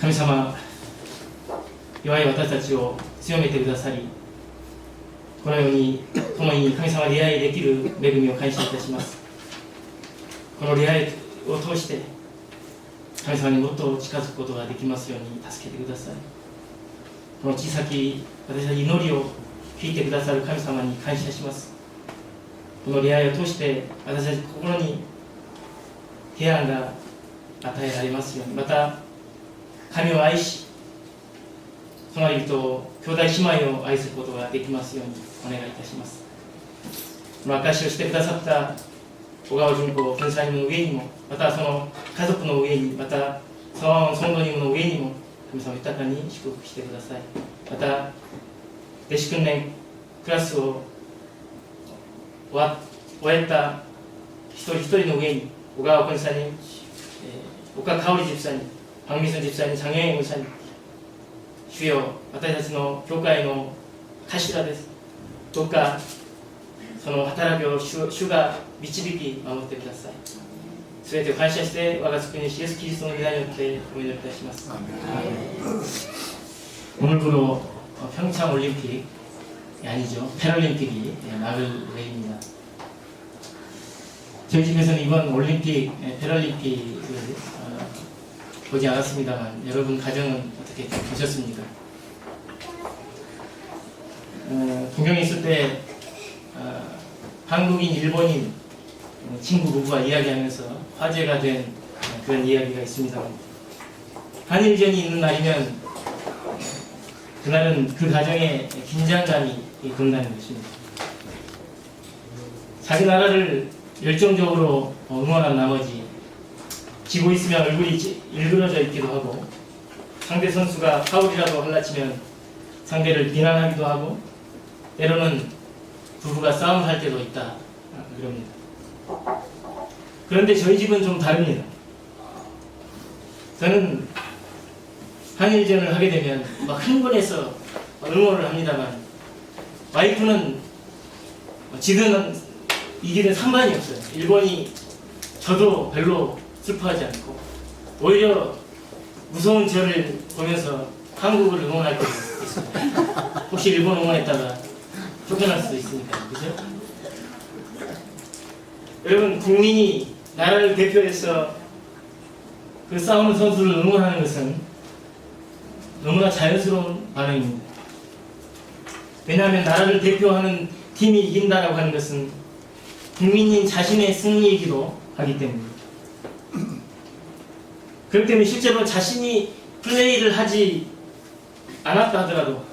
神様、弱い私たちを強めてくださり、このように共に神様に出会いできる恵みを感謝いたします。この出会いを通して神様にもっと近づくことができますように助けてください。この小さき私たち祈りを聞いてくださる神様に感謝します。この出会いを通して私たち心に平安が与えられますように、また神を愛し、隣人を兄弟姉妹を愛することができますようにお願いいたします。この証しをしてくださった小川純子検査人の上にも、またその家族の上に、またその尊人の上にも神様豊かに祝福してください。また弟子訓練クラスを終えた一人一人の上に、小川検査人、岡香織집사님、박미순 집사님、장영애 목사님、主よ、私たちの教会の頭です。どうかその働きを主が導き守ってください。すべてを感謝して我が救い主イエスキリストの皆によってお祈りいたします。오늘부로 평창 올림픽이 아니죠. 패럴림픽이 막을 내입니다. 저희 집에서는 이번 올림픽, 패럴림픽을 보지 않았습니다만 여러분 가정은 어떻게 보셨습니까? 동경에 있을 때 한국인, 일본인 친구 부부와 이야기하면서 화제가 된 그런 이야기가 있습니다. 한일전이 있는 날이면 그날은 그 가정에 긴장감이 돈다는 것입니다. 자기 나라를 열정적으로 응원한 나머지 지고 있으면 얼굴이 일그러져 있기도 하고, 상대 선수가 파울이라도 할라치면 상대를 비난하기도 하고, 때로는 부부가 싸움을 할 때도 있다 그럽니다. 그런데 저희 집은 좀 다릅니다. 저는 한일전을 하게 되면 막 흥분해서 응원을 합니다만, 와이프는 지든 이기든 상관이 없어요. 일본이 저도 별로 슬퍼하지 않고, 오히려 무서운 저를 보면서 한국을 응원할 때도 있습니다. 혹시 일본 응원했다가 쫓겨날 수도 있으니까, 그죠? 여러분, 국민이 나라를 대표해서 그 싸우는 선수를 응원하는 것은 너무나 자연스러운 반응입니다. 왜냐하면 나라를 대표하는 팀이 이긴다라고 하는 것은 국민인 자신의 승리이기도 하기 때문입니다. 그렇기 때문에 실제로 자신이 플레이를 하지 않았다 하더라도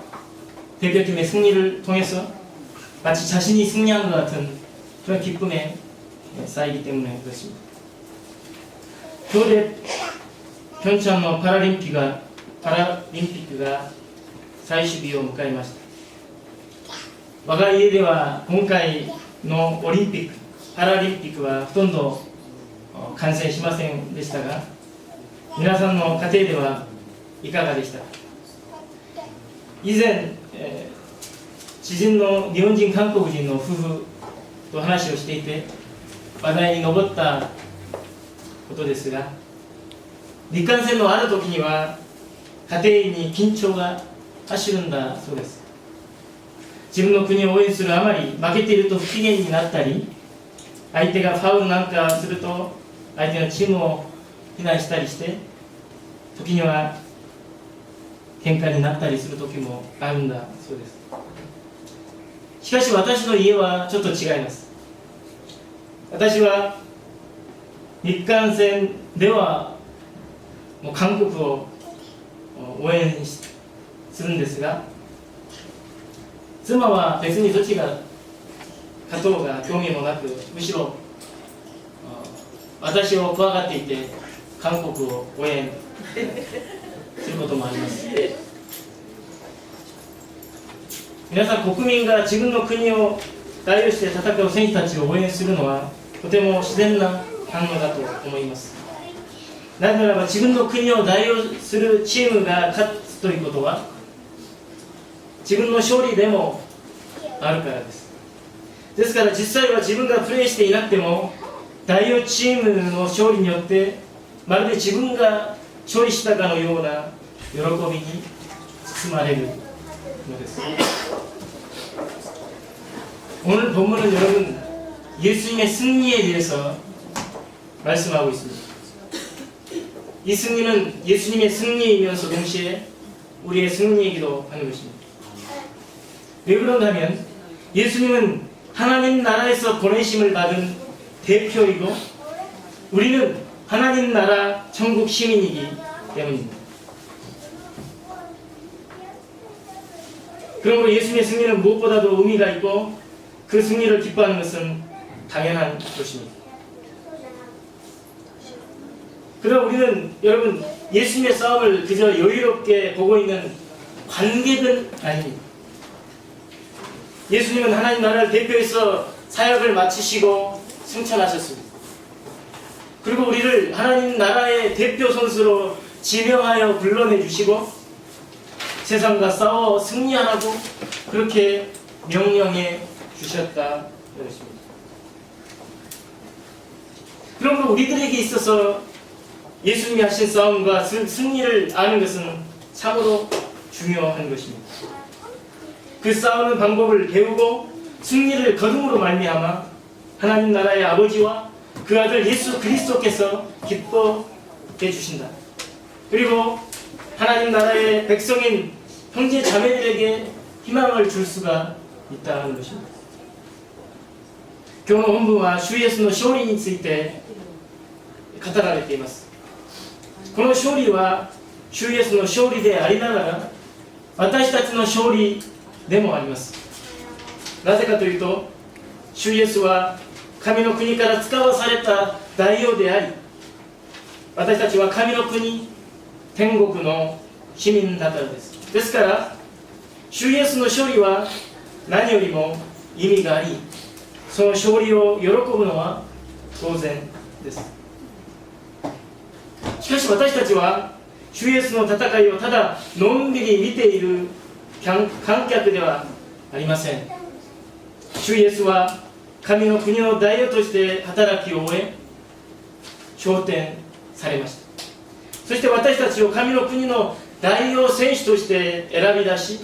대표팀의 승리를 통해서 마치 자신이 승리한 것 같은 그런 기쁨에 쌓이기 때문에 그렇습니다. 겨울에 평창パラリンピックが最終日を迎えました。我が家では今回のオリンピック、パラリンピックはほとんど観戦しませんでしたが、皆さんの家庭ではいかがでしたか。以前、知人の日本人韓国人の夫婦と話をしていて話題に上ったことですが、日韓戦のある時には家庭に緊張が走るんだそうです。自分の国を応援するあまり負けていると不機嫌になったり、相手がファウルなんかすると相手のチームを非難したりして、時には喧嘩になったりする時もあるんだそうです。しかし私の家はちょっと違います。私は日韓戦ではもう韓国を応援するんですが、妻は別にどっちが勝とうが興味もなく、むしろ私を怖がっていて韓国を応援することもあります。皆さん、国民が自分の国を代表して戦う選手たちを応援するのはとても自然な反応だと思います。なぜならば、自分の国を代表するチームが勝つということは自分の勝利でもあるからです。ですから実際は自分がプレーしていなくても、代表チームの勝利によってまるで自分が勝利したかのような喜びに包まれるのです。 오늘 본문은 여러분 예수님의 승리에 대해서 말씀하고 있습니다. 이 승리는 예수님의 승리이면서 동시에 우리의 승리이기도 하는 것입니다. 왜 그런가면 예수님은 하나님 나라에서 보내심을 받은 대표이고 우리는 하나님 나라 천국 시민이기 때문입니다. 그러므로 예수님의 승리는 무엇보다도 의미가 있고 그 승리를 기뻐하는 것은 당연한 것입니다. 그러나 우리는 여러분 예수님의 싸움을 그저 여유롭게 보고 있는 관객은 아닙니다. 예수님은 하나님 나라를 대표해서 사역을 마치시고 승천하셨습니다. 그리고 우리를 하나님 나라의 대표 선수로 지명하여 불러내 주시고 세상과 싸워 승리하라고 그렇게 명령해 주셨다 그랬습니다. 그러므로 우리들에게 있어서 예수님이 하신 싸움과 승리를 아는 것은 참으로 중요한 것입니다. 그 싸우는 방법을 배우고 승리를 거둠으로 말미암아 하나님 나라의 아버지와 그 아들 예수 그리스도께서 기뻐해 주신다. 그리고 하나님 나라의 백성인 형제 자매들에게 희망을 줄 수가 있다는 것입니다. 今日の本文は主イエスの勝利について語られています。この勝利は主イエスの勝利でありながら私たちの勝利でもあります。なぜかというと主イエスは神の国から使わされた代王であり私たちは神の国天国の市民だからです。ですから主イエスの勝利は何よりも意味がありその勝利を喜ぶのは当然です。しかし私たちは主イエスの戦いをただのんびり見ている観客ではありません。主イエスは神の国の代表として働きを終え昇天されました。そして私たちを神の国の代表選手として選び出し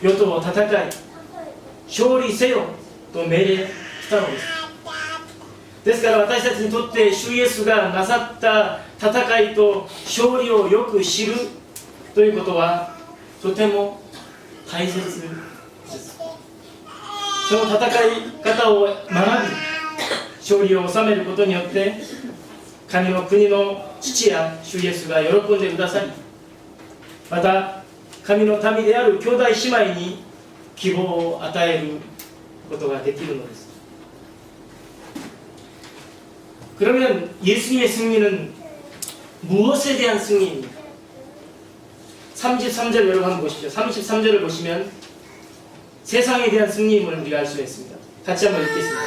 世と戦い勝利せよと命令したのです。ですから私たちにとって主イエスがなさった戦いと勝利をよく知るということはとても大切です。その戦い方を学び勝利を収めることによって神の国の父や主イエスが喜んでくださりまた神の民である兄弟姉妹に希望を与えることができるのです。 그러면 예수님의 승리는 무엇에 대한 승리입니까? 33절 여러분 한번 보십시오. 33절을 보시면 세상에 대한 승리임을 우리가 알 수가 있습니다. 같이 한번 읽겠습니다.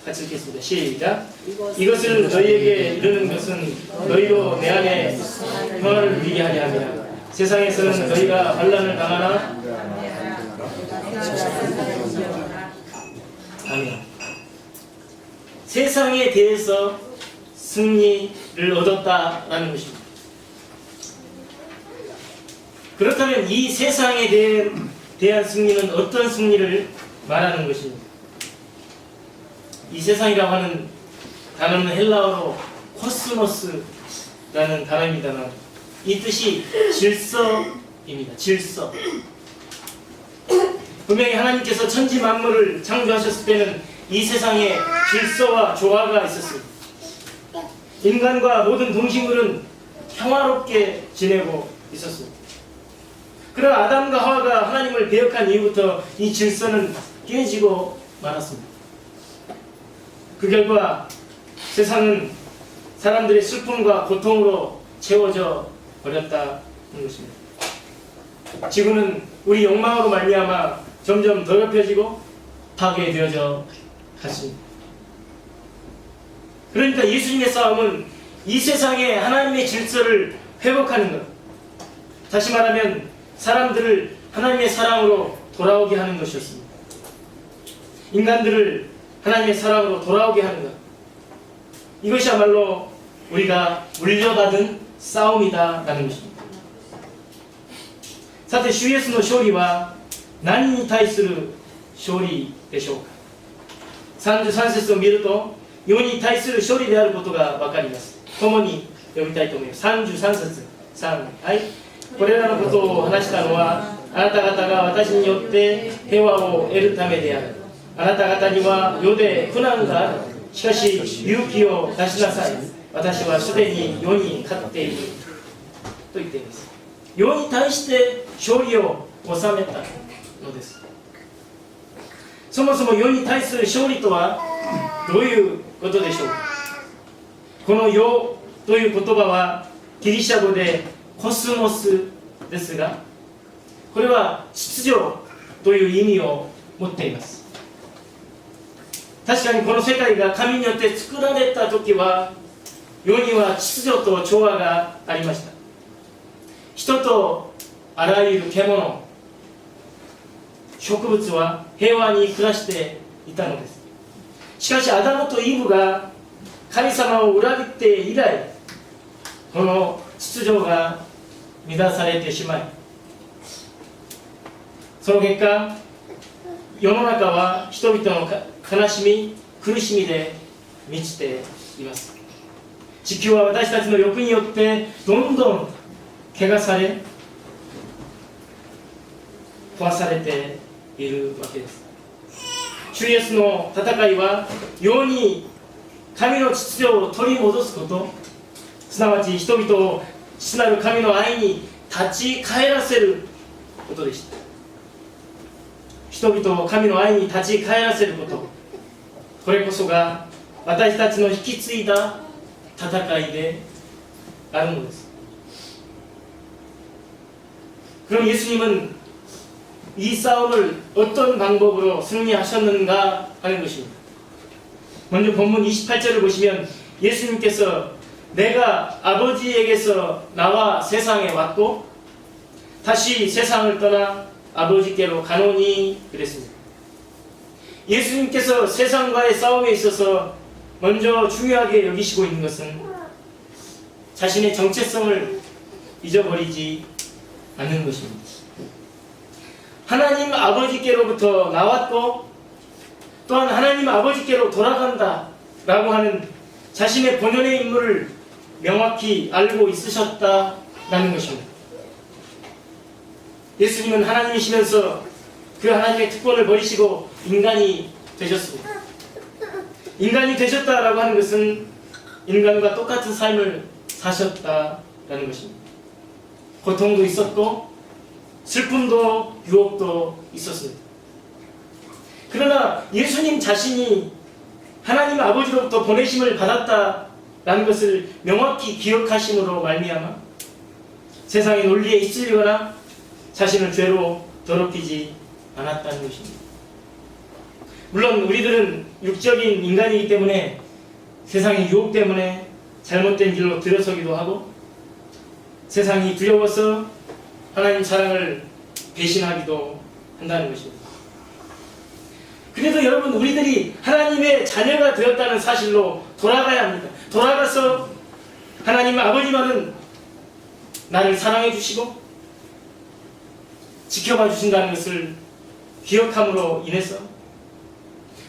같이 읽겠습니다. 시작. 이것을 너희에게 이르는 것은 너희로 내 안에 평안을 누리게 하려 함이라. 세상에서는 너희가 환난을 당하나 아멘. 세상에 대해서 승리를 얻었다라는 것입니다. 그렇다면 이 세상에 대한 승리는 어떤 승리를 말하는 것입니까? 이 세상이라고 하는 단어는 헬라어로 코스모스라는 단어입니다만 이 뜻이 질서입니다. 질서. 분명히 하나님께서 천지 만물을 창조하셨을 때는 이 세상에 질서와 조화가 있었습니다. 인간과 모든 동식물은 평화롭게 지내고 있었습니다. 그러나 아담과 하와가 하나님을 배역한 이후부터 이 질서는 깨지고 말았습니다. 그 결과 세상은 사람들의 슬픔과 고통으로 채워져 버렸다는 것입니다. 지구는 우리 욕망으로 말미암아 점점 더럽혀지고 파괴되어져 갔습니다. 그러니까 예수님의 싸움은 이 세상에 하나님의 질서를 회복하는 것, 다시 말하면 사람들을 하나님의 사랑으로 돌아오게 하는 것이었습니다. 인간들을 하나님의 사랑으로 돌아오게 하는 것, 이것이야말로 우리가 물려받은 싸움이다라는 것입니다. さて主イエスの勝利は何に対する勝利でしょうか。33節を見ると世に対する勝利であることが分かります。共に読みたいと思います。33節3、はい。これらのことを話したのはあなた方が私によって平和を得るためである。あなた方には世で苦難がある。しかし勇気を出しなさい。私はすでに世に勝っていると言っています。世に対して勝利を収めたのです。そもそも世に対する勝利とはどういうことでしょうか。この世という言葉はギリシャ語でコスモスですが、これは秩序という意味を持っています。確かにこの世界が神によって作られた時は世には秩序と調和がありました。人とあらゆる獣、植物は平和に暮らしていたのです。しかしアダムとイブが神様を裏切って以来、この秩序が乱されてしまい、その結果世の中は人々の悲しみ苦しみで満ちています。地球は私たちの欲によってどんどん汚され壊されているわけです。主イエスの戦いは世に神の秩序を取り戻すこと、すなわち人々を父なる神の愛に立ち返らせることでした。人々を神の愛に立ち返らせること、これこそが私たちの引き継いだ戦いであるのです。그럼 예수님은 이 싸움을 어떤 방법으로 승리하셨는가 하는 것입니다. 먼저 본문 28절을 보시면 예수님께서 내가 아버지에게서 나와 세상에 왔고 다시 세상을 떠나 아버지께로 가노니 그랬습니다. 예수님께서 세상과의 싸움에 있어서 먼저 중요하게 여기시고 있는 것은 자신의 정체성을 잊어버리지 않는 것입니다. 하나님 아버지께로부터 나왔고 또한 하나님 아버지께로 돌아간다 라고 하는 자신의 본연의 인물을 명확히 알고 있으셨다라는 것입니다. 예수님은 하나님이시면서 그 하나님의 특권을 버리시고 인간이 되셨습니다. 인간이 되셨다라고 하는 것은 인간과 똑같은 삶을 사셨다라는 것입니다. 고통도 있었고 슬픔도 유혹도 있었습니다. 그러나 예수님 자신이 하나님 아버지로부터 보내심을 받았다라는 것을 명확히 기억하심으로 말미암아 세상의 논리에 휩쓸리거나 자신을 죄로 더럽히지 않았다는 것입니다. 물론 우리들은 육적인 인간이기 때문에 세상의 유혹 때문에 잘못된 길로 들어서기도 하고 세상이 두려워서 하나님 사랑을 배신하기도 한다는 것입니다. 그래도 여러분, 우리들이 하나님의 자녀가 되었다는 사실로 돌아가야 합니다. 돌아가서 하나님 아버지만은 나를 사랑해 주시고 지켜봐 주신다는 것을 기억함으로 인해서,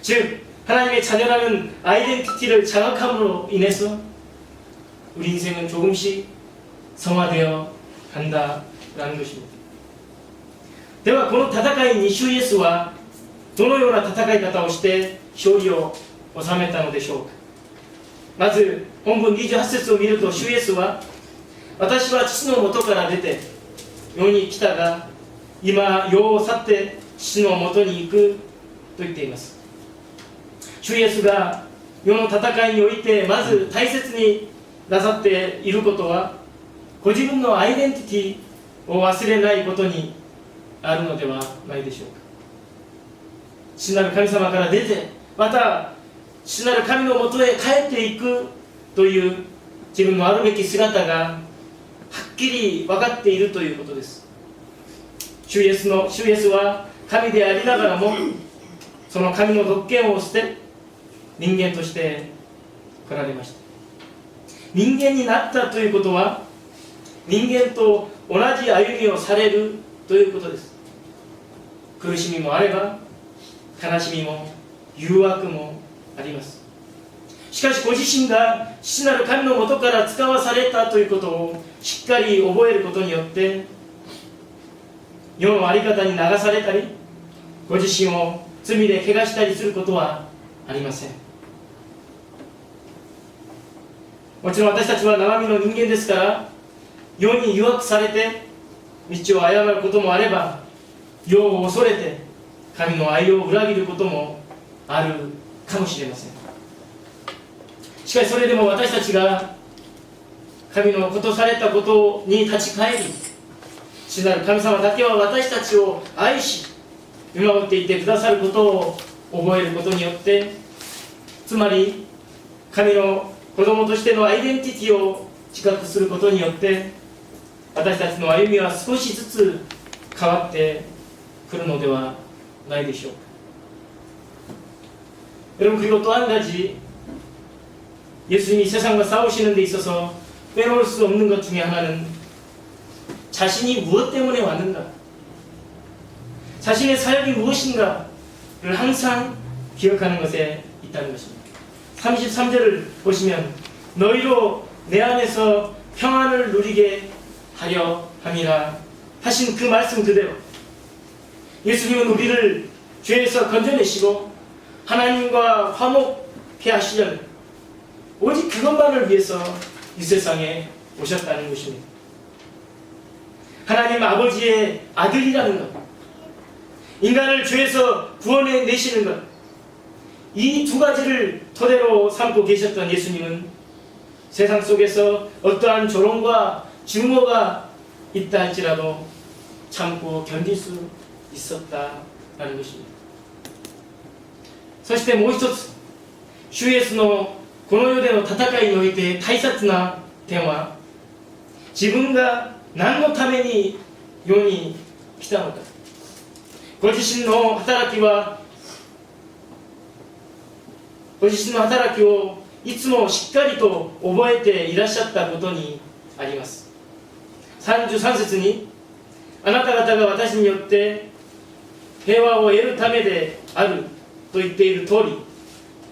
즉 하나님의 자녀라는 아이덴티티를 장악함으로 인해서 우리 인생은 조금씩 성화되어 간다라는 것입니다. ではこの戦いに主イエスはどのような戦い方をして勝利を収めたのでしょうか。まず本文28節を見ると、主イエスは私は父の元から出て世に来たが今世を去って父の元に行くと言っています。主イエスが世の戦いにおいてまず大切になさっていることは、ご自分のアイデンティティを忘れないことにあるのではないでしょうか。父なる神様から出て、また父なる神のもとへ帰っていくという自分のあるべき姿がはっきり分かっているということです。主イエスは神でありながらもその神の特権を捨て人間として来られました。人間になったということは人間と同じ歩みをされるということです。苦しみもあれば悲しみも誘惑もあります。しかしご自身が父なる神のもとから使わされたということをしっかり覚えることによって、世の在り方に流されたり、ご自身を罪で汚したりすることはありません。もちろん私たちは生身の人間ですから、世に誘惑されて道を誤ることもあれば、世を恐れて神の愛を裏切ることもあるかもしれません。しかしそれでも私たちが神のことされたことに立ち返り、主なる神様だけは私たちを愛し見守っていてくださることを覚えることによって、つまり神の子供としてのアイデンティティを自覚することによって、私たちの歩みは少しずつ変わってくるのではないでしょうか。여러분, 그리고 또 한 가지, 예수님이 세상과 싸우시는 데 있어서 빼놓을 수 없는 것 중에 하나는 자신이 무엇 때문에 왔는가, 자신의 사역이 무엇인가를 항상 기억하는 것에 있다는 것입니다. 33절을 보시면 너희로 내 안에서 평안을 누리게 하려 함이라 하신 그 말씀 그대로 예수님은 우리를 죄에서 건져내시고 하나님과 화목케 하시려는 오직 그것만을 위해서 이 세상에 오셨다는 것입니다. 하나님 아버지의 아들이라는 것, 인간을 죄에서 구원해 내시는 것, 이 두 가지를 토대로 삼고 계셨던 예수님은 세상 속에서 어떠한 조롱과 증오가 있다 할지라도 참고 견딜 수 있었다라는 것입니다. そしてもう一つ、主イエスのこの世での戦いにおいて大切な点は、自分が何のために世に来たのか、ご自身の働きをいつもしっかりと覚えていらっしゃったことにあります。33節に、あなた方が私によって平和を得るためであると言っている通り、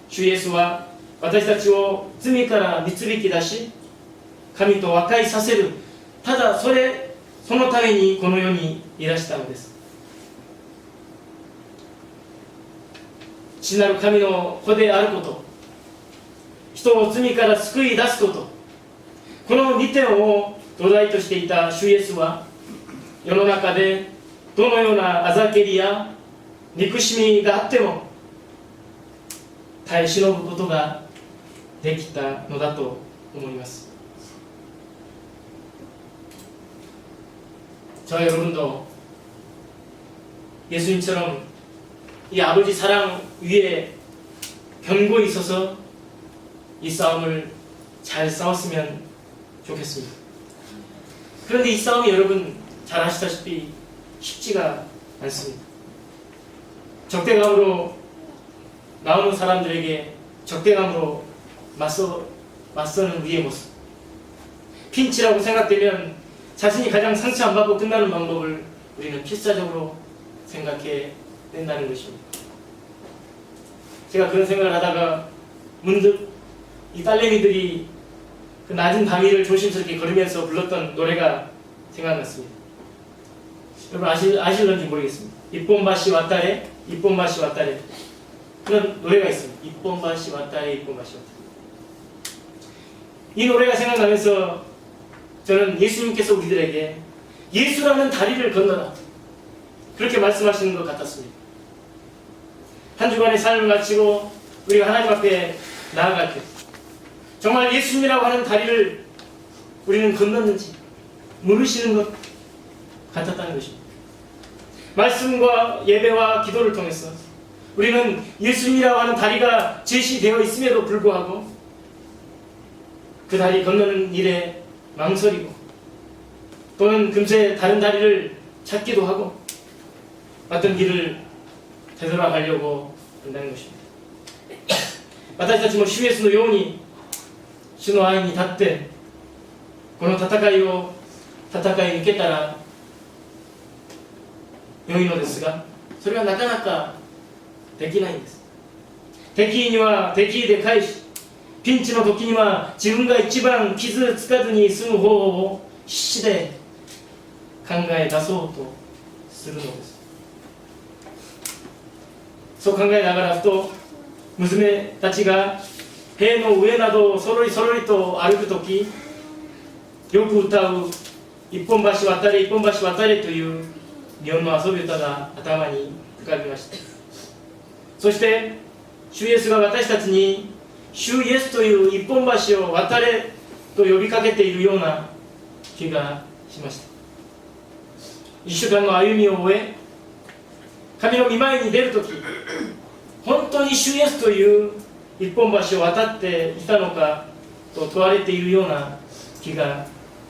主イエスは私たちを罪から導き出し、神と和解させる、ただそのためにこの世にいらしたのです。父なる神の子であること、人を罪から救い出すこと、この2点を土台としていた主イエスは、世の中でどのようなあざけりや憎しみがあっても耐え忍ぶことができたのだと思います。저와 여러분도 예수님처럼 이 아버지 사랑 위에 견고히 있어서 이 싸움을 잘 싸웠으면 좋겠습니다. 그런데 이 싸움이 여러분 잘 아시다시피 쉽지가 않습니다. 적대감으로 나오는 사람들에게 적대감으로 맞서는 우리의 모습, 핀치라고 생각되면 자신이 가장 상처 안 받고 끝나는 방법을 우리는 필사적으로 생각해 낸다는 것입니다. 제가 그런 생각을 하다가 문득 이 딸내미들이 그 낮은 밤위를 조심스럽게 걸으면서 불렀던 노래가 생각났습니다. 여러분 아실런지 모르겠습니다. 입봄밭이 왔다래, 입봄밭이 왔다래, 그런 노래가 있습니다. 입봄밭이 왔다래, 입봄밭이 왔다래. 이 노래가 생각나면서 저는 예수님께서 우리들에게 예수라는 다리를 건너라, 그렇게 말씀하시는 것 같았습니다. 한 주간의 삶을 마치고 우리가 하나님 앞에 나아갈 때 정말 예수님이라고 하는 다리를 우리는 건넜는지 물으시는 것 같았다는 것입니다. 말씀과 예배와 기도를 통해서 우리는 예수님이라고 하는 다리가 제시되어 있음에도 불구하고 그 다리 건너는 일에 망설이고 또는 금세 다른 다리를 찾기도 하고 어떤 길을 되돌아가려고 한다는 것입니다. 私たちも主イエスのように主の愛に立ってこの戦いに行けたら良いのですが、それはなかなかできないんです。敵意には敵意で返し、ピンチの時には自分が一番傷つかずに済む方法を必死で考え出そうとするのです。そう考えながらふと娘たちが塀の上などをそろりそろりと歩く時、よく歌う一本橋渡れ一本橋渡れという日本の遊び歌が頭に浮かびました。そして主イエスが私たちに主イエスという一本橋を渡れと呼びかけているような気がしました。一週間の歩みを終え、神の御前に出るとき、本当に主イエスという一本橋を渡っていたのかと問われているような気が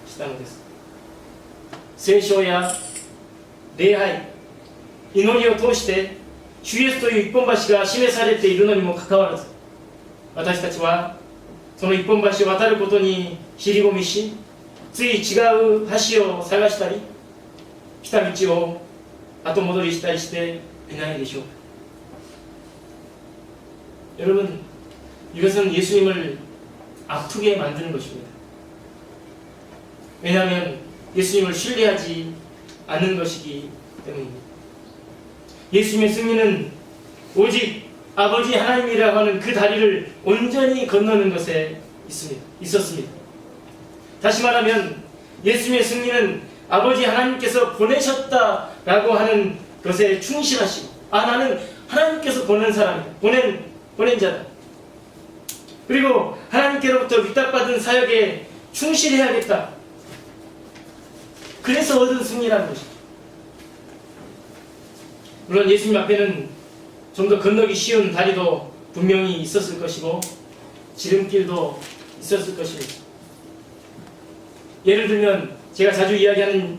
したのです。聖書や礼拝、祈りを通して主イエスという一本橋が示されているのにもかかわらず、私たちはその一本橋を渡ることに尻込みし、つい違う橋を探したり、来た道を後戻りしたりしていないでしょうか。여러분, 이것은 예수님을 아프게 만드는 것입니다. 왜냐하면 예수님을 신뢰하지 않는 것이기 때문입니다. 예수님의 승리는 오직 아버지 하나님이라고 하는 그 다리를 온전히 건너는 것에 있었습니다. 다시 말하면 예수님의 승리는 아버지 하나님께서 보내셨다라고 하는 것에 충실하시고, 나는 하나님께서 보낸 사람이다. 보낸 자다. 그리고 하나님께로부터 위탁받은 사역에 충실해야겠다. 그래서 얻은 승리라는 것이죠. 물론 예수님 앞에는 좀 더 건너기 쉬운 다리도 분명히 있었을 것이고 지름길도 있었을 것입니다. 예를 들면 제가 자주 이야기하는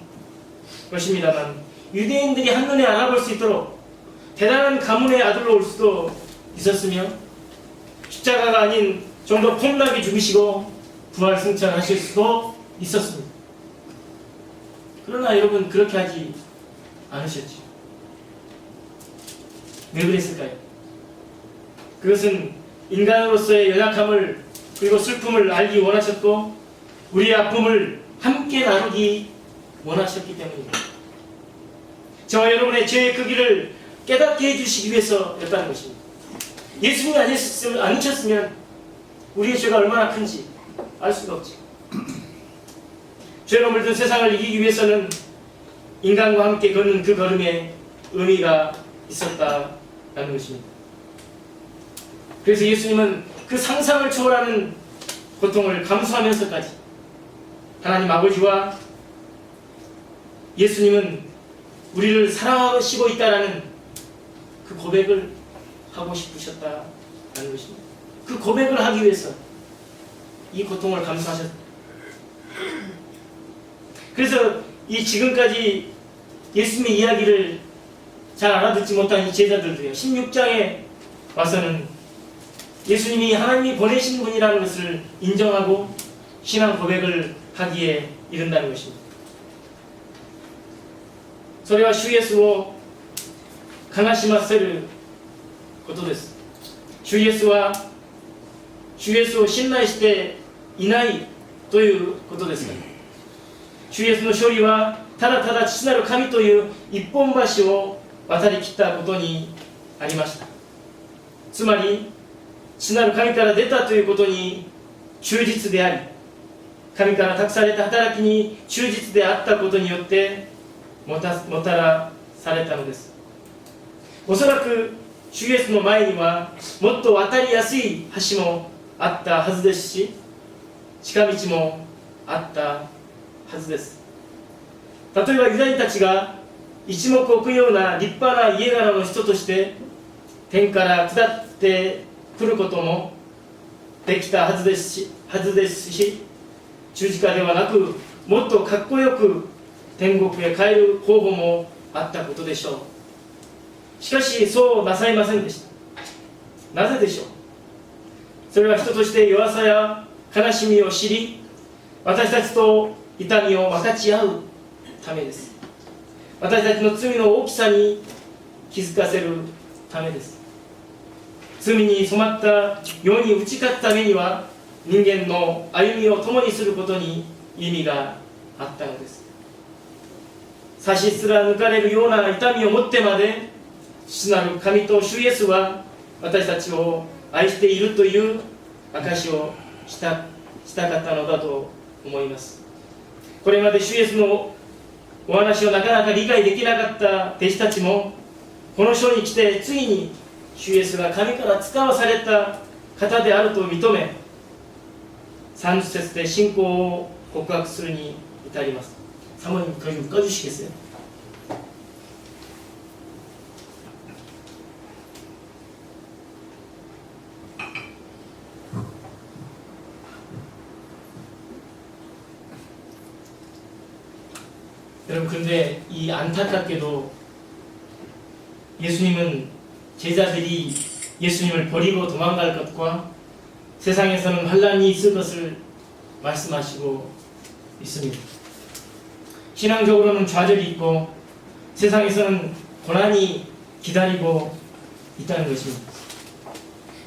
것입니다만, 유대인들이 한눈에 알아볼 수 있도록 대단한 가문의 아들로 올 수도 있었으며, 십자가가 아닌 좀 더 폼나게 죽으시고 부활 승천하실 수도 있었습니다. 그러나 여러분, 그렇게 하지 않으셨죠. 왜 그랬을까요? 그것은 인간으로서의 연약함을 그리고 슬픔을 알기 원하셨고, 우리의 아픔을 함께 나누기 원하셨기 때문입니다. 저와 여러분의 죄의 크기를 깨닫게 해주시기 위해서였다는 것입니다. 예수님이 아니셨으면 우리의 죄가 얼마나 큰지 알 수가 없죠. 죄로 물든 세상을 이기기 위해서는 인간과 함께 걷는 그 걸음에 의미가 있었다라는 것입니다. 그래서 예수님은 그 상상을 초월하는 고통을 감수하면서까지 하나님 아버지와 예수님은 우리를 사랑하시고 있다라는 그 고백을 하고 싶으셨다는 것입니다. 그 고백을 하기 위해서 이 고통을 감수하셨다. 그래서 이 지금까지 예수님의 이야기를 잘 알아듣지 못한 이 제자들도요, 16장에 와서는 예수님이 하나님이 보내신 분이라는 것을 인정하고 신앙 고백을 하기에 이른다는 것입니다. それは主イエスを悲しませることです。主イエスを信頼していないということですから、主イエスの勝利はただただ父なる神という一本橋を渡り切ったことにありました。つまり父なる神から出たということに忠実であり、神から託された働きに忠実であったことによってもたらされたのです。おそらく主イエスの前にはもっと渡りやすい橋もあったはずですし、近道もあったはずです。例えばユダヤ人たちが一目置くような立派な家柄の人として天から下ってくることもできたはずですし、十字架ではなくもっとかっこよく天国へ帰る方法もあったことでしょう。しかしそうなさいませんでした。なぜでしょう。それは人として弱さや悲しみを知り、私たちと痛みを分かち合うためです。私たちの罪の大きさに気づかせるためです。罪に染まった世に打ち勝つためには、人間の歩みを共にすることに意味があったのです。差しすら抜かれるような痛みをもってまで、父なる神と主イエスは私たちを愛しているという証しをしたかったのだと思います。これまで主イエスのお話をなかなか理解できなかった弟子たちも、この書に来てついに主イエスが神から使わされた方であると認め、30節で信仰を告白するに至ります。사모님 거기 꺼주시겠어요? 여러분, 근데 이 안타깝게도 예수님은 제자들이 예수님을 버리고 도망갈 것과 세상에서는 환란이 있을 것을 말씀하시고 있습니다. 신앙적으로는 좌절이 있고 세상에서는 고난이 기다리고 있다는 것입니다.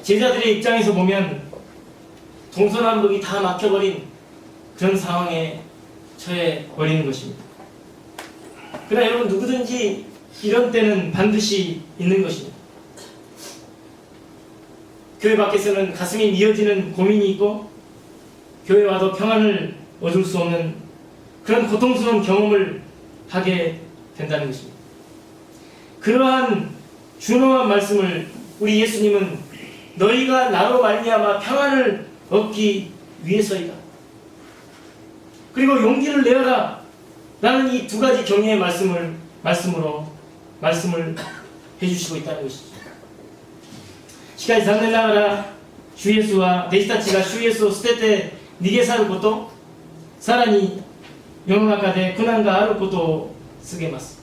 제자들의 입장에서 보면 동서남북이 다 막혀버린 그런 상황에 처해 버리는 것입니다. 그러나 여러분, 누구든지 이런 때는 반드시 있는 것입니다. 교회 밖에서는 가슴이 미어지는 고민이 있고 교회 와도 평안을 얻을 수 없는 그런 고통스러운 경험을 하게 된다는 것입니다. 그러한 준엄한 말씀을 우리 예수님은 너희가 나로 말미암아 평안을 얻기 위해서이다. 그리고 용기를 내어라. 라는 이 두 가지 경외의 말씀을 해주시고 있다는 것이죠. しかし残念ながら主イエスは弟子たちが主イエスを捨てて逃げ去ること、さらに世の中で苦難があることを告げます。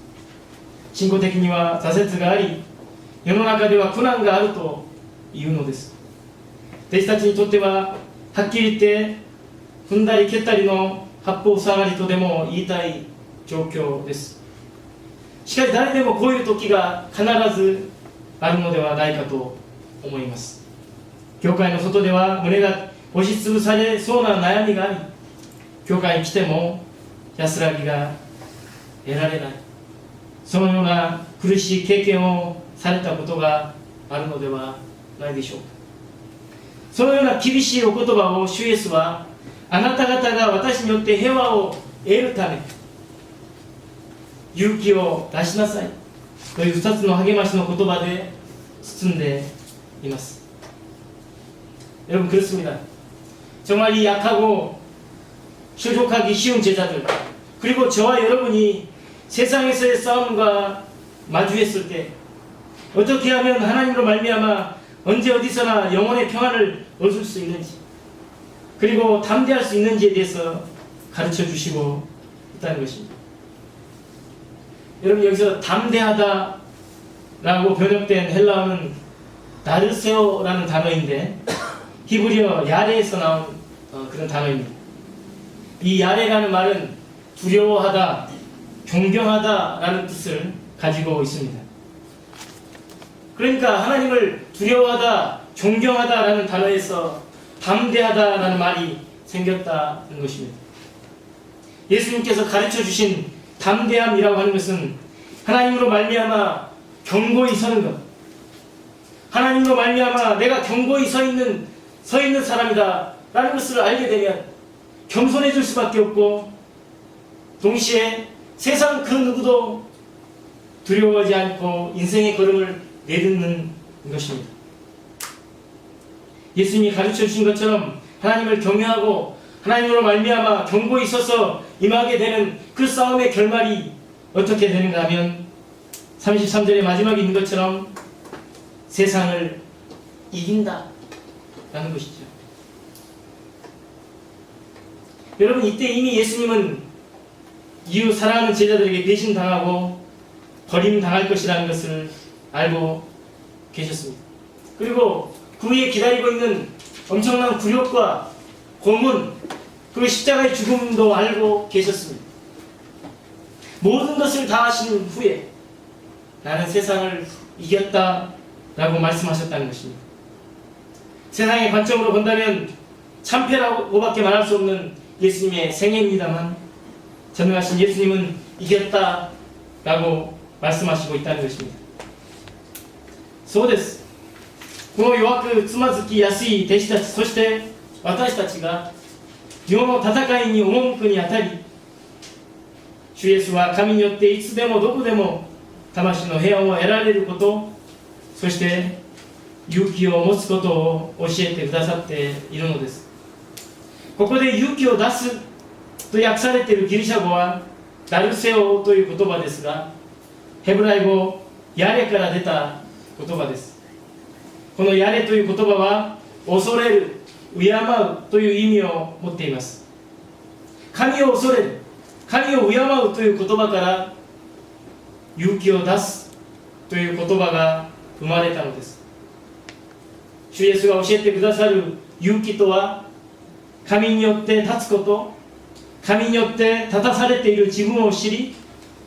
信仰的には挫折があり、世の中では苦難があるというのです。弟子たちにとってははっきり言って踏んだり蹴ったりの八方塞がりとでも言いたい状況です。しかし誰でもこういう時が必ずあるのではないかと思います。教会の外では胸が押しつぶされそうな悩みがあり、教会に来ても安らぎが得られない、そのような苦しい経験をされたことがあるのではないでしょうか。そのような厳しいお言葉を主イエスは、あなた方が私によって平和を得るため勇気を出しなさいという2つの励ましの言葉で包んでいます。 여러분, 그렇습니다. 정말 이 약하고 실족하기 쉬운 제자들, 그리고 저와 여러분이 세상에서의 싸움과 마주했을 때 어떻게 하면 하나님으로 말미암아 언제 어디서나 영혼의 평안을 얻을 수 있는지, 그리고 담대할 수 있는지에 대해서 가르쳐 주시고 있다는 것입니다. 여러분, 여기서 담대하다 라고 번역된 헬라어는 나르세오라는 단어인데 히브리어 야레에서 나온 그런 단어입니다. 이 야레라는 말은 두려워하다, 존경하다 라는 뜻을 가지고 있습니다. 그러니까 하나님을 두려워하다, 존경하다 라는 단어에서 담대하다 라는 말이 생겼다는 것입니다. 예수님께서 가르쳐 주신 담대함이라고 하는 것은 하나님으로 말미암아 견고히 서는 것, 하나님으로 말미암아 내가 견고히 서 있는 사람이다 라는 것을 알게 되면 겸손해질 수밖에 없고, 동시에 세상 그 누구도 두려워하지 않고 인생의 걸음을 내딛는 것입니다. 예수님이 가르쳐 주신 것처럼 하나님을 경외하고 하나님으로 말미암아 견고히 서서 임하게 되는 그 싸움의 결말이 어떻게 되는가 하면 33절의 마지막에 있는 것처럼 세상을 이긴다 라는 것이죠. 여러분, 이때 이미 예수님은 이후 사랑하는 제자들에게 배신당하고 버림당할 것이라는 것을 알고 계셨습니다. 그리고 그 위에 기다리고 있는 엄청난 굴욕과 고문, 그리고 십자가의 죽음도 알고 계셨습니다. 모든 것을 다 하신 후에 나는 세상을 이겼다라고 말씀하셨다는 것입니다. 세상의 관점으로 본다면 참패라고밖에 말할 수 없는 예수님의 생애입니다만 전능하신 예수님은 이겼다라고 말씀하시고 있다는 것입니다. そうです。この弱くつまずきやすい弟子たち、そして私たちが世の戦いに赴くにあたり、主イエスは神によっていつでもどこでも魂の平安を得られること、そして勇気を持つことを教えてくださっているのです。ここで勇気を出すと訳されているギリシャ語はダルセオという言葉ですが、ヘブライ語ヤレから出た言葉です。このヤレという言葉は恐れる、敬うという意味を持っています。神を恐れる、神を敬うという言葉から勇気を出すという言葉が生まれたのです。主イエスが教えてくださる勇気とは、神によって立つこと、神によって立たされている自分を知り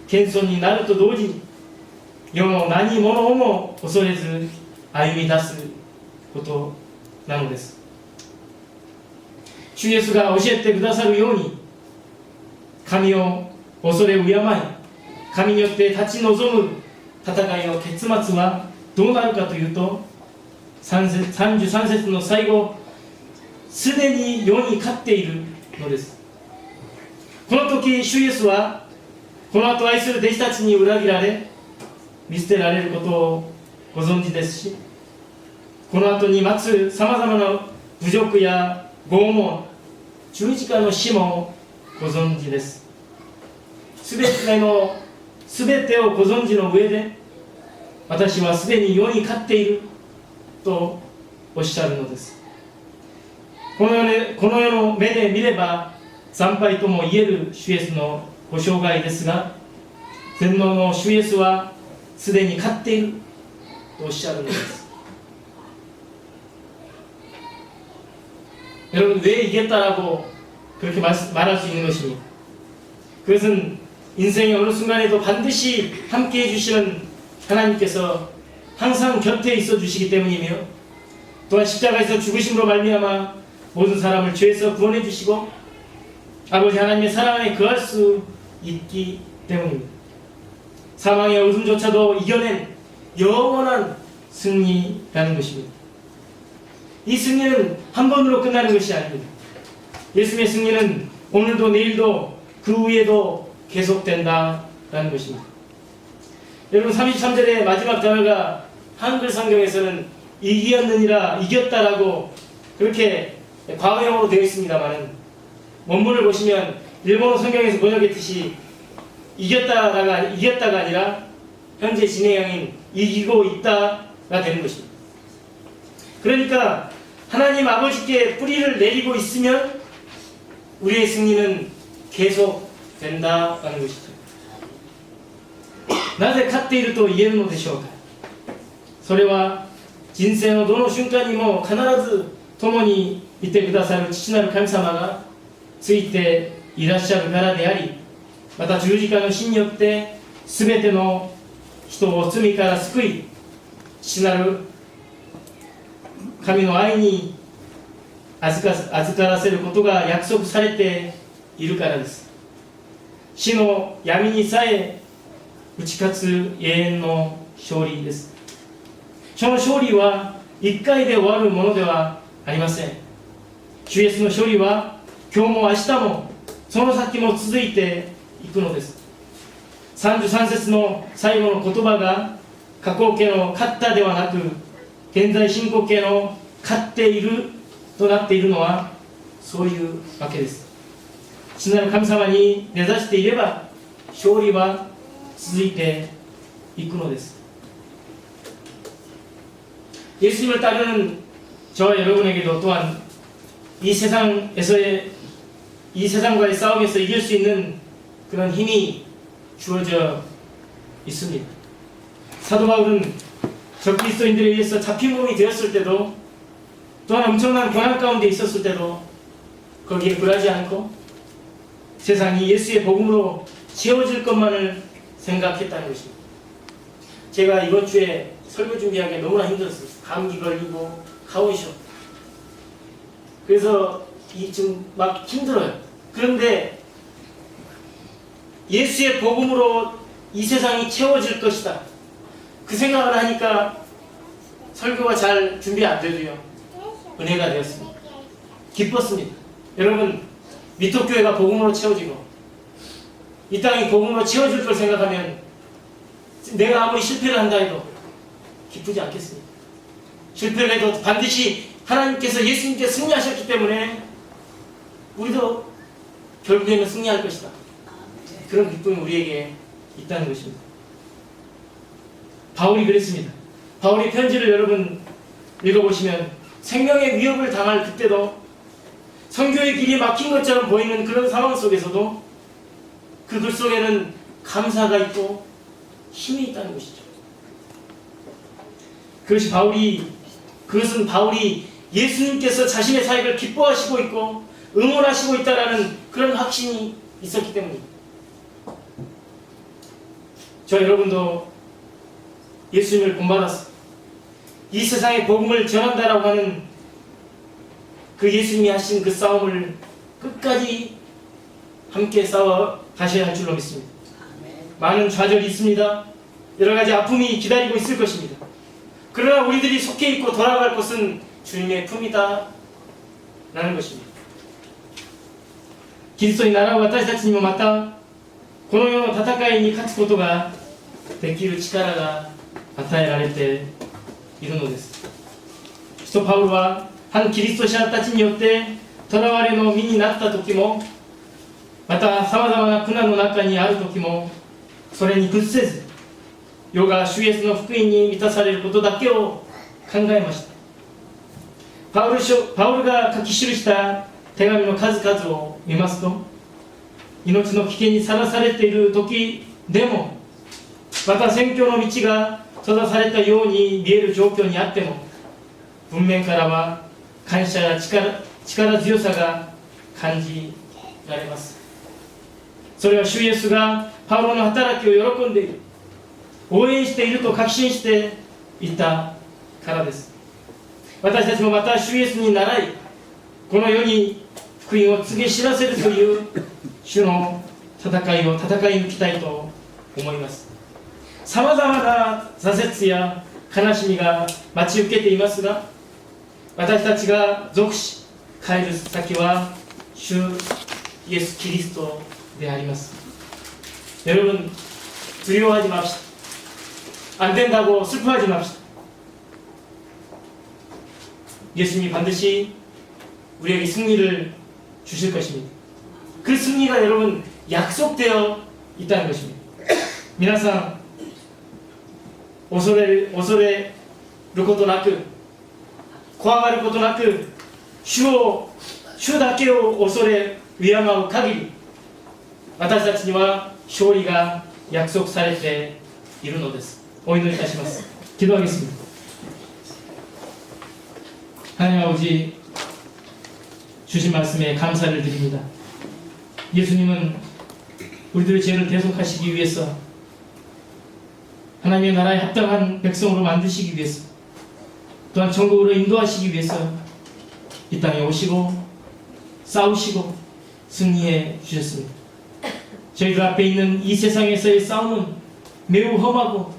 謙遜になると同時に、世の何者をも恐れず歩み出すことなのです。主イエスが教えてくださるように、神を恐れ敬い、神によって立ち望む戦いの結末はどうなるかというと、33節の最後、すでに世に勝っているのです。この時、主イエスはこの後愛する弟子たちに裏切られ見捨てられることをご存知ですし、この後に待つさまざまな侮辱や拷問、十字架の死もご存知です。すべてをご存知の上で、私はすでに世に勝っているとおっしゃるのです。この世の目で見れば惨敗とも言える主イエスのご生涯ですが、全能の主イエスはすでに勝っているとおっしゃるのです。여러분, 왜 이겼다라고 그렇게 말할 수 있는 것입니까? 그것은 인생의 어느 순간에도 반드시 함께 해주시는 하나님께서 항상 곁에 있어 주시기 때문이며, 또한 십자가에서 죽으심으로 말미암아 모든 사람을 죄에서 구원해 주시고 아버지 하나님의 사랑 안에 거할 수 있기 때문입니다. 사망의 어둠조차도 이겨낸 영원한 승리라는 것입니다. 이 승리는 한 번으로 끝나는 것이 아닙니다. 예수님의 승리는 오늘도 내일도 그 후에도 계속된다라는 것입니다. 여러분, 33절의 마지막 단어가 한글 성경에서는 이기었느니라, 이겼다라고 그렇게 과거형으로 되어 있습니다만, 원문을 보시면 일본어 성경에서 번역했듯이 이겼다가 아니라 현재 진행형인 이기고 있다가 되는 것입니다. 그러니까 하나님 아버지께 뿌리를 내리고 있으면 우리의 승리는 계속 된다는 것이죠. なぜ勝っていると言えるのでしょうか。それは人生のどの瞬間にも必ず共にいてくださる父なる神様がついていらっしゃるからであり、また十字架の死によって全ての人を罪から救い、父なる神の愛に預からせることが約束されているからです。死の闇にさえ打ち勝つ永遠の勝利です。その勝利は一回で終わるものではありません。主イエスの勝利は今日も明日もその先も続いていくのです。33節の最後の言葉が過去形の勝ったではなく、現在進行形の勝っているとなっているのはそういうわけです。父なる神様に根ざしていれば勝利は続いていくのです。 예수님을 따르는 저와 여러분에게도 또한 이 세상과의 싸움에서 이길 수 있는 그런 힘이 주어져 있습니다. 사도 바울은 적그리스도인들에 의해서 잡힌 몸이 되었을 때도, 또한 엄청난 고난 가운데 있었을 때도 거기에 굴하지 않고 세상이 예수의 복음으로 채워질 것만을 생각했다는 것입니다. 제가 이번 주에 설교 준비하기 너무나 힘들었어요. 감기 걸리고 가오셔. 그래서 지금 막 힘들어요. 그런데 예수의 복음으로 이 세상이 채워질 것이다. 그 생각을 하니까 설교가 잘 준비 안 돼도요. 은혜가 되었습니다. 기뻤습니다. 여러분, 미토교회가 복음으로 채워지고 이 땅이 복음으로 채워질 걸 생각하면 내가 아무리 실패를 한다 해도 기쁘지 않겠습니다. 실패를 해도 반드시 하나님께서 예수님께 승리하셨기 때문에 우리도 결국에는 승리할 것이다. 그런 기쁨이 우리에게 있다는 것입니다. 바울이 그랬습니다. 바울의 편지를 여러분 읽어보시면 생명의 위협을 당할 그때도 선교의 길이 막힌 것처럼 보이는 그런 상황 속에서도 그 글 속에는 감사가 있고 힘이 있다는 것이죠. 그것은 바울이 예수님께서 자신의 사역을 기뻐하시고 있고 응원하시고 있다라는 그런 확신이 있었기 때문입니다. 저 여러분도 예수님을 본받아서 이 세상에 복음을 전한다라고 하는 그 예수님이 하신 그 싸움을 끝까지 함께 싸워 가셔야 할 줄로 믿습니다. 많은 좌절이 있습니다. 여러 가지 아픔이 기다리고 있을 것입니다. 그러나 우리들이 속해 있고 돌아갈 곳은 주님의 품이다 라는 것입니다. キリストに習う私たちにもまたこの世の戦いに勝つことができる力が与えられているのです。使徒パウロは反キリスト者たちによって囚われの身になった時も、またさまざまな苦難の中にある時もそれに屈せず、世が主イエスの福音に満たされることだけを考えました。パウルが書き記した手紙の数々を見ますと、命の危険にさらされている時でも、また宣教の道が閉ざされたように見える状況にあっても、文面からは感謝や力強さが感じられます。それは主イエスがパウロの働きを喜んでいる、応援していると確信していたからです。私たちもまた主イエスに倣い、この世に福音を告げ知らせるという主の戦いを戦い抜きたいと思います。さまざまな挫折や悲しみが待ち受けていますが、私たちが属し帰る先は主イエス・キリストであります。 여러분 두려워하지 맙시다. 안 된다고 슬퍼하지 맙시다. 예수님이 반드시 우리에게 승리를 주실 것입니다. 그 승리가 여러분 약속되어 있다는 것입니다. 皆さん恐れることなく、怖がることなく、主だけを恐れ敬う限り、私たちには勝利が約束されているのです。お祈りいたします。 기도하겠습니다. 하나님 아버지, 주신 말씀에 감사를 드립니다. 예수님은 우리들의 죄를 대속하시기 위해서, 하나님의 나라에 합당한 백성으로 만드시기 위해서, 또한 천국으로 인도하시기 위해서 이 땅에 오시고 싸우시고 승리해 주셨습니다. 저희들 앞에 있는 이 세상에서의 싸움은 매우 험하고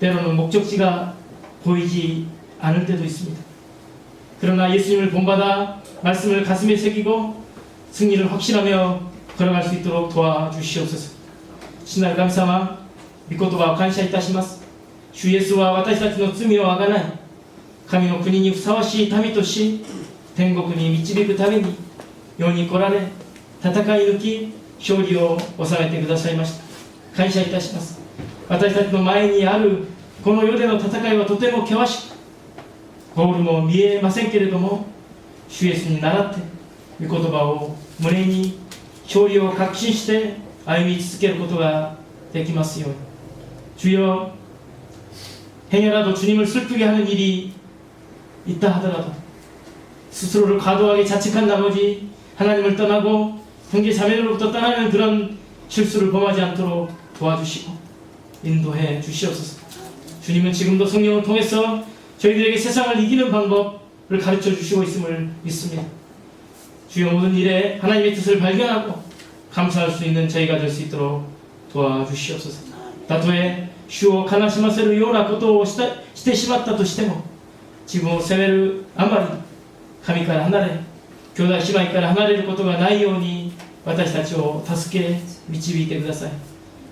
때로는 목적지가 보이지 않을 때도 있습니다. 그러나 예수님을 본받아 말씀을 가슴에 새기고 승리를 확신하며 걸어갈 수 있도록 도와주시옵소서. 신나를 감사마 믿고도 감사いたします。主イエスは私たちの罪をあがない、神の国にふさわしい民とし、天国に導くために世に来られ、戦い抜き勝利を収めてくださいました。感謝いたします。私たちの前にあるこの世での戦いはとても険しく、ゴールも見えませんけれども、主イエスに倣って御言葉を胸に勝利を確信して歩み続けることができますように。 주여, 행여라도 주님을 슬프게 하는 일이 있다 하더라도 스스로를 과도하게 자책한 나머지 하나님을 떠나고 형제 자매들로부터 떠나는 그런 실수를 범하지 않도록 도와주시고 인도해 주시옵소서. 주님은 지금도 성령을 통해서 저희들에게 세상을 이기는 방법을 가르쳐 주시고 있음을 믿습니다. 주여 모든 일에 하나님의 뜻을 발견하고 감사할 수 있는 저희가 될 수 있도록 도와주시옵소서. たとえ主を悲しませるようなことをしてしまったとしても、自分を責めるあまり神から離れ、兄弟姉妹から離れることがないように私たちを助け導いてください。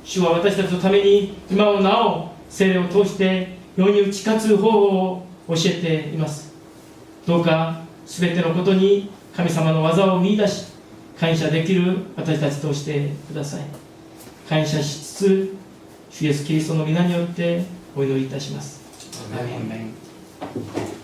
主は私たちのために今もなお聖霊を通して世に打ち勝つ方法を教えています。どうか全てのことに神様の技を見出し、感謝できる私たちとしてください。感謝しつつ、主イエスキリストの皆によってお祈りいたします。アーメン。